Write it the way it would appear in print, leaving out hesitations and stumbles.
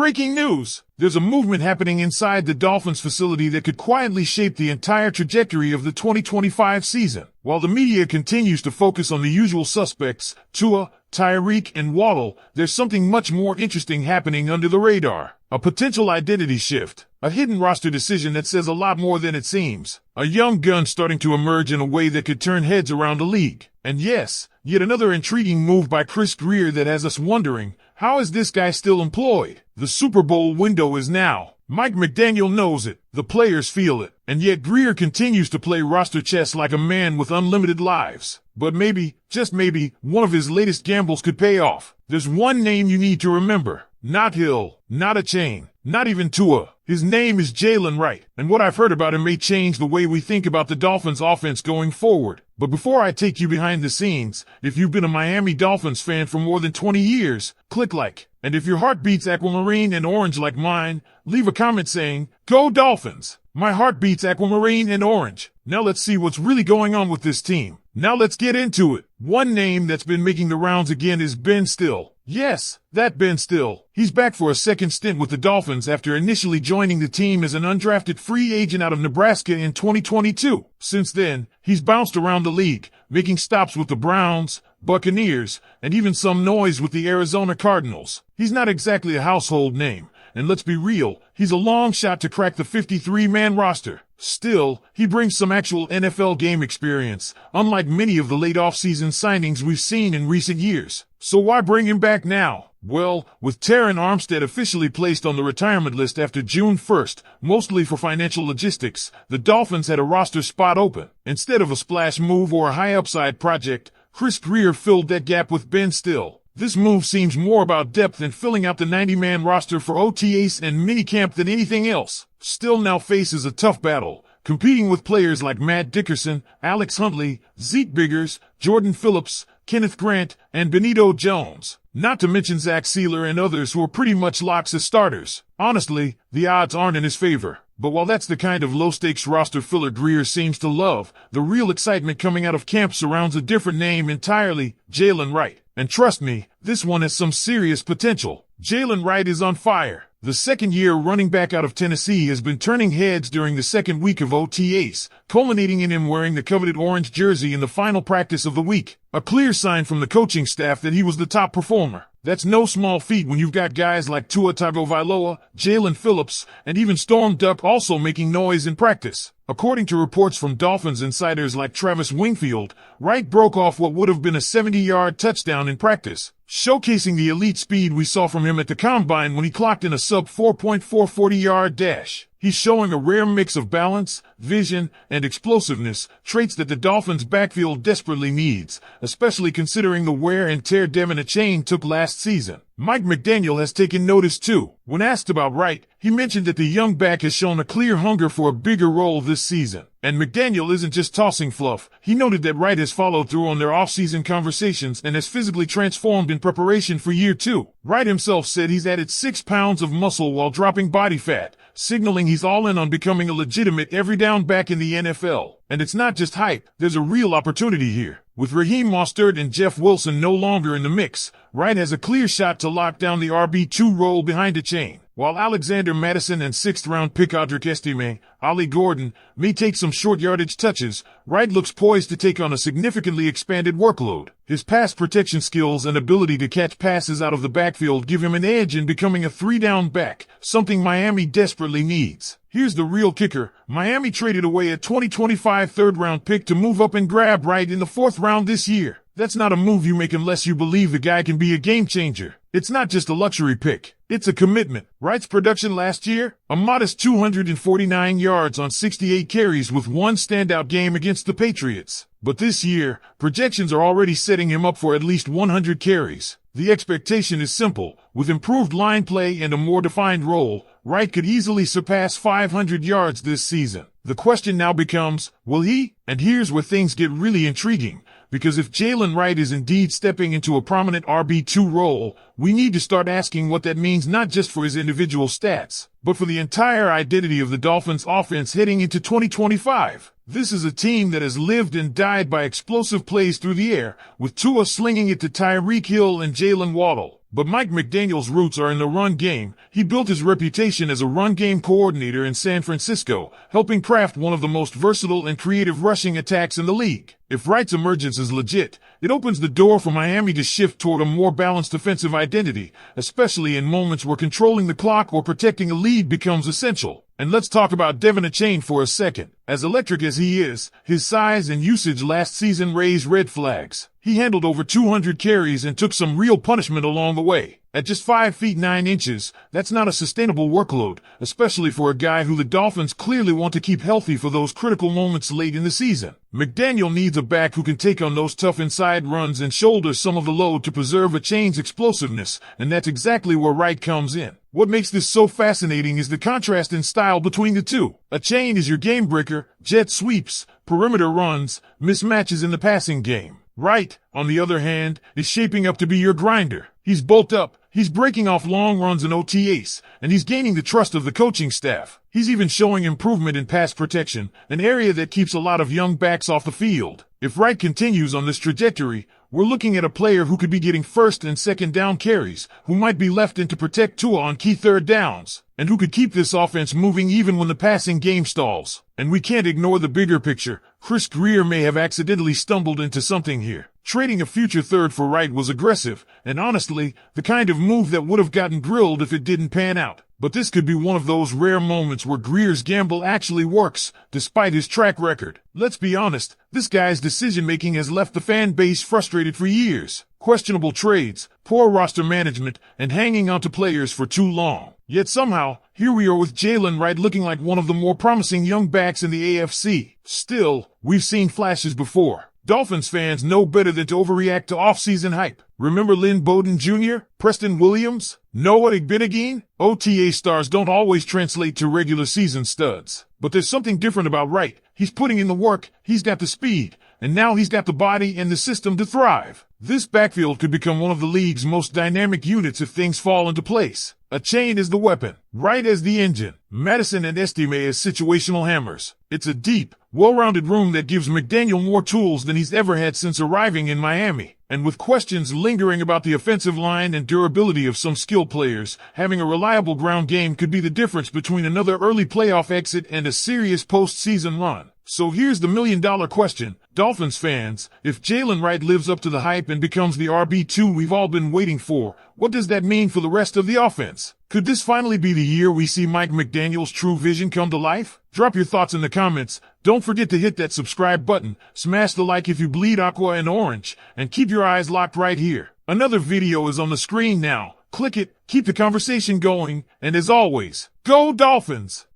Breaking news! There's a movement happening inside the Dolphins facility that could quietly shape the entire trajectory of the 2025 season. While the media continues to focus on the usual suspects, Tua, Tyreek, and Waddle, there's something much more interesting happening under the radar. A potential identity shift. A hidden roster decision that says a lot more than it seems. A young gun starting to emerge in a way that could turn heads around the league. And yes, yet another intriguing move by Greer that has us wondering, how is this guy still employed? The Super Bowl window is now. Mike McDaniel knows it. The players feel it. And yet Greer continues to play roster chess like a man with unlimited lives. But maybe, just maybe, one of his latest gambles could pay off. There's one name you need to remember. Not Hill, not a chain, not even Tua. His name is Jaylen Wright, and what I've heard about him may change the way we think about the Dolphins offense going forward. But before I take you behind the scenes, if you've been a Miami Dolphins fan for more than 20 years, click like. And if your heart beats aquamarine and orange like mine, leave a comment saying, "Go Dolphins!" My heart beats aquamarine and orange. Now let's see what's really going on with this team. Now let's get into it. One name that's been making the rounds again is Ben Still. Yes, that Ben Still. He's back for a second stint with the Dolphins after initially joining the team as an undrafted free agent out of Nebraska in 2022. Since then, he's bounced around the league, making stops with the Browns, Buccaneers, and even some noise with the Arizona Cardinals. He's not exactly a household name, and let's be real, he's a long shot to crack the 53-man roster. Still, he brings some actual NFL game experience, unlike many of the late offseason signings we've seen in recent years. So why bring him back now? Well, with Terron Armstead officially placed on the retirement list after June 1st, mostly for financial logistics, the Dolphins had a roster spot open. Instead of a splash move or a high-upside project, Greer filled that gap with Ben Still. This move seems more about depth and filling out the 90-man roster for OTAs and minicamp than anything else. Still now faces a tough battle, competing with players like Matt Dickerson, Alex Huntley, Zeke Biggers, Jordan Phillips, Kenneth Grant, and Benito Jones. Not to mention Zach Sealer and others who are pretty much locks as starters. Honestly, the odds aren't in his favor. But while that's the kind of low-stakes roster filler Greer seems to love, the real excitement coming out of camp surrounds a different name entirely, Jaylen Wright. And trust me, this one has some serious potential. Jaylen Wright is on fire. The second-year running back out of Tennessee has been turning heads during the second week of OTAs, culminating in him wearing the coveted orange jersey in the final practice of the week. A clear sign from the coaching staff that he was the top performer. That's no small feat when you've got guys like Tua Tagovailoa, Jalen Phillips, and even Storm Duck also making noise in practice. According to reports from Dolphins insiders like Travis Wingfield, Wright broke off what would have been a 70-yard touchdown in practice, showcasing the elite speed we saw from him at the Combine when he clocked in a sub-4.4 40-yard dash. He's showing a rare mix of balance, vision, and explosiveness, traits that the Dolphins' backfield desperately needs, especially considering the wear and tear Devin Achane took last season. Mike McDaniel has taken notice too. When asked about Wright, he mentioned that the young back has shown a clear hunger for a bigger role this season. And McDaniel isn't just tossing fluff. He noted that Wright has followed through on their offseason conversations and has physically transformed in preparation for year 2. Wright himself said he's added 6 pounds of muscle while dropping body fat, signaling he's all in on becoming a legitimate every down back in the NFL. And it's not just hype, there's a real opportunity here. With Raheem Mostert and Jeff Wilson no longer in the mix, Wright has a clear shot to lock down the RB2 role behind Achane. While Alexander Madison and 6th-round pick Audric Estime, Ollie Gordon, may take some short yardage touches, Wright looks poised to take on a significantly expanded workload. His pass protection skills and ability to catch passes out of the backfield give him an edge in becoming a 3-down back, something Miami desperately needs. Here's the real kicker. Miami traded away a 2025 third-round pick to move up and grab Wright in the 4th round this year. That's not a move you make unless you believe the guy can be a game changer. It's not just a luxury pick. It's a commitment. Wright's production last year? A modest 249 yards on 68 carries with one standout game against the Patriots. But this year, projections are already setting him up for at least 100 carries. The expectation is simple. With improved line play and a more defined role, Wright could easily surpass 500 yards this season. The question now becomes, will he? And here's where things get really intriguing. Because if Jaylen Wright is indeed stepping into a prominent RB2 role, we need to start asking what that means not just for his individual stats, but for the entire identity of the Dolphins' offense heading into 2025. This is a team that has lived and died by explosive plays through the air, with Tua slinging it to Tyreek Hill and Jaylen Waddle. But Mike McDaniel's roots are in the run game. He built his reputation as a run game coordinator in San Francisco, helping craft one of the most versatile and creative rushing attacks in the league. If Wright's emergence is legit, it opens the door for Miami to shift toward a more balanced offensive identity, especially in moments where controlling the clock or protecting a lead becomes essential. And let's talk about Devon Achane for a second. As electric as he is, his size and usage last season raised red flags. He handled over 200 carries and took some real punishment along the way. At just 5 feet 9 inches, that's not a sustainable workload, especially for a guy who the Dolphins clearly want to keep healthy for those critical moments late in the season. McDaniel needs a back who can take on those tough inside runs and shoulder some of the load to preserve Achane's explosiveness, and that's exactly where Wright comes in. What makes this so fascinating is the contrast in style between the two. Achane is your game breaker, jet sweeps, perimeter runs, mismatches in the passing game. Wright, on the other hand, is shaping up to be your grinder. He's bulked up, he's breaking off long runs and OTAs, and he's gaining the trust of the coaching staff. He's even showing improvement in pass protection, an area that keeps a lot of young backs off the field. If Wright continues on this trajectory, we're looking at a player who could be getting first and second down carries, who might be left in to protect Tua on key third downs, and who could keep this offense moving even when the passing game stalls. And we can't ignore the bigger picture. Chris Greer may have accidentally stumbled into something here. Trading a future third for Wright was aggressive, and honestly, the kind of move that would have gotten grilled if it didn't pan out. But this could be one of those rare moments where Greer's gamble actually works, despite his track record. Let's be honest, this guy's decision-making has left the fan base frustrated for years. Questionable trades, poor roster management, and hanging on to players for too long. Yet somehow, here we are with Jaylen Wright looking like one of the more promising young backs in the AFC. Still, we've seen flashes before. Dolphins fans know better than to overreact to off-season hype. Remember Lynn Bowden Jr., Preston Williams, Noah Igbenegene? OTA stars don't always translate to regular season studs. But there's something different about Wright. He's putting in the work, he's got the speed, and now he's got the body and the system to thrive. This backfield could become one of the league's most dynamic units if things fall into place. Achane is the weapon, Wright as the engine, Madison and Estime as situational hammers. It's a deep, well-rounded room that gives McDaniel more tools than he's ever had since arriving in Miami. And with questions lingering about the offensive line and durability of some skilled players, having a reliable ground game could be the difference between another early playoff exit and a serious postseason run. So here's the million-dollar question. Dolphins fans, if Jaylen Wright lives up to the hype and becomes the RB2 we've all been waiting for, what does that mean for the rest of the offense? Could this finally be the year we see Mike McDaniel's true vision come to life? Drop your thoughts in the comments. Don't forget to hit that subscribe button, smash the like if you bleed aqua and orange, and keep your eyes locked right here. Another video is on the screen now. Click it, keep the conversation going, and as always, go Dolphins!